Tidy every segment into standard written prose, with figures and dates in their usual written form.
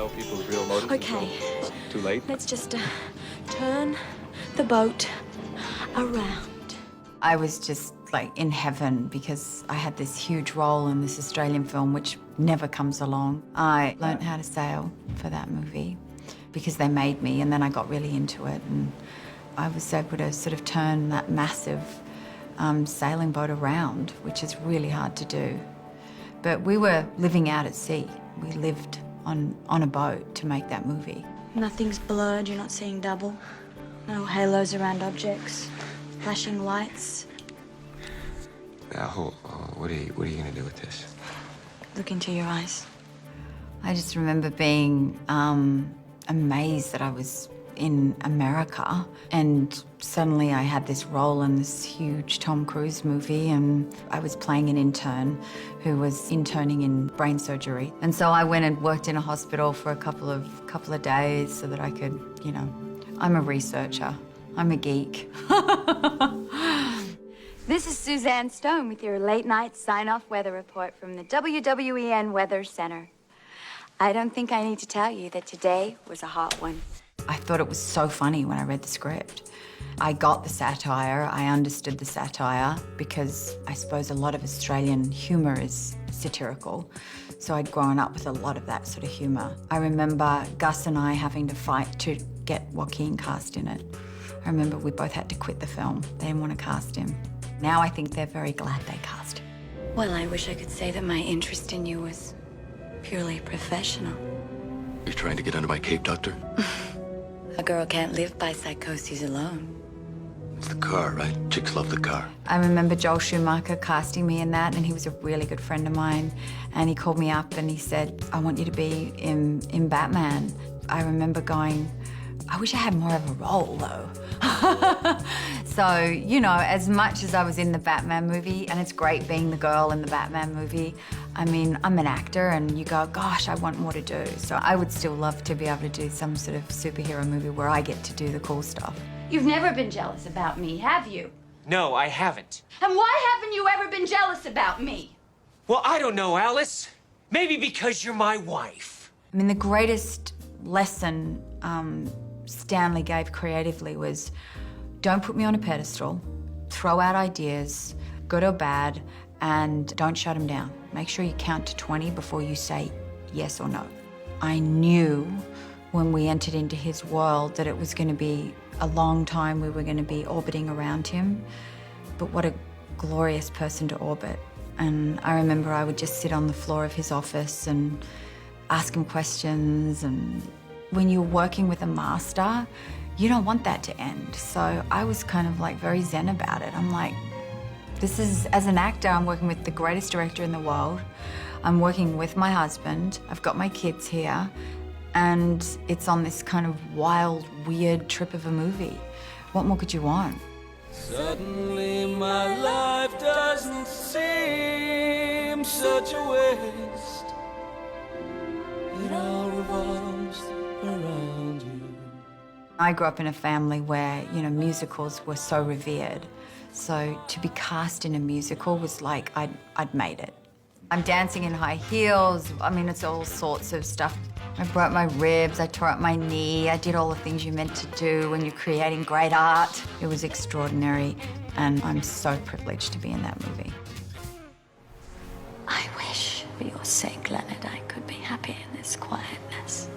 know people's real motives. Okay. Until too late. Let's just turn the boat around. I was just like in heaven because I had this huge role in this Australian film which never comes along. I learned how to sail for that movie because they made me, and then I got really into it, and I was able to sort of turn that massive sailing boat around, which is really hard to do. But we were living out at sea. We lived on a boat to make that movie. Nothing's blurred, you're not seeing double. No halos around objects, flashing lights. Now, what are you gonna do with this? Look into your eyes. I just remember being amazed that I was in America, and suddenly I had this role in this huge Tom Cruise movie, and I was playing an intern who was interning in brain surgery. And so I went and worked in a hospital for a couple of days so that I could, you know, I'm a researcher. I'm a geek. This is Suzanne Stone with your late-night sign-off weather report from the WWEN Weather Center. I don't think I need to tell you that today was a hot one. I thought it was so funny when I read the script. I got the satire, I understood the satire, because I suppose a lot of Australian humour is satirical. So I'd grown up with a lot of that sort of humour. I remember Gus and I having to fight to get Joaquin cast in it. I remember we both had to quit the film. They didn't want to cast him. Now I think they're very glad they cast him. Well, I wish I could say that my interest in you was purely professional. You're trying to get under my cape, Doctor? A girl can't live by psychoses alone. It's the car, right? Chicks love the car. I remember Joel Schumacher casting me in that, and he was a really good friend of mine. And he called me up and he said, I want you to be in Batman. I remember going, I wish I had more of a role, though. So, you know, as much as I was in the Batman movie, and it's great being the girl in the Batman movie, I mean, I'm an actor, and you go, gosh, I want more to do. So I would still love to be able to do some sort of superhero movie where I get to do the cool stuff. You've never been jealous about me, have you? No, I haven't. And why haven't you ever been jealous about me? Well, I don't know, Alice. Maybe because you're my wife. I mean, the greatest lesson Stanley gave creatively was, don't put me on a pedestal, throw out ideas, good or bad, and don't shut them down. Make sure you count to 20 before you say yes or no. I knew when we entered into his world that it was going to be a long time we were going to be orbiting around him, but what a glorious person to orbit. And I remember I would just sit on the floor of his office and ask him questions, and when you're working with a master, you don't want that to end. So I was kind of like very zen about it. I'm like, this is, as an actor, I'm working with the greatest director in the world. I'm working with my husband. I've got my kids here. And it's on this kind of wild, weird trip of a movie. What more could you want? Suddenly my life doesn't seem such a waste. It all revolves around you. I grew up in a family where, you know, musicals were so revered. So to be cast in a musical was like I'd made it. I'm dancing in high heels. I mean, it's all sorts of stuff. I broke my ribs, I tore up my knee, I did all the things you're meant to do when you're creating great art. It was extraordinary, and I'm so privileged to be in that movie. I wish, for your sake, Leonard, I could be happy in this quietness.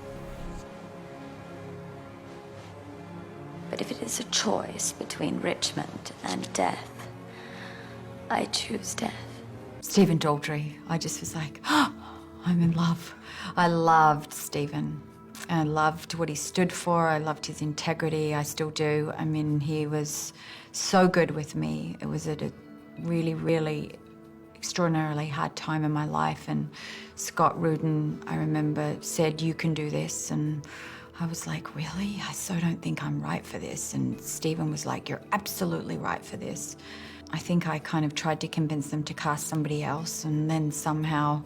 But if it is a choice between Richmond and death, I choose death. Stephen Daldry, I just was like, oh, I'm in love. I loved Stephen. I loved what he stood for. I loved his integrity. I still do. I mean, he was so good with me. It was at a really, really extraordinarily hard time in my life. And Scott Rudin, I remember, said, you can do this. And I was like, really? I so don't think I'm right for this. And Stephen was like, you're absolutely right for this. I think I kind of tried to convince them to cast somebody else, and then somehow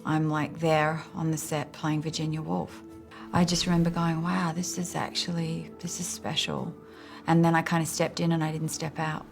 I'm like there on the set playing Virginia Woolf. I just remember going, wow, this is special. And then I kind of stepped in and I didn't step out.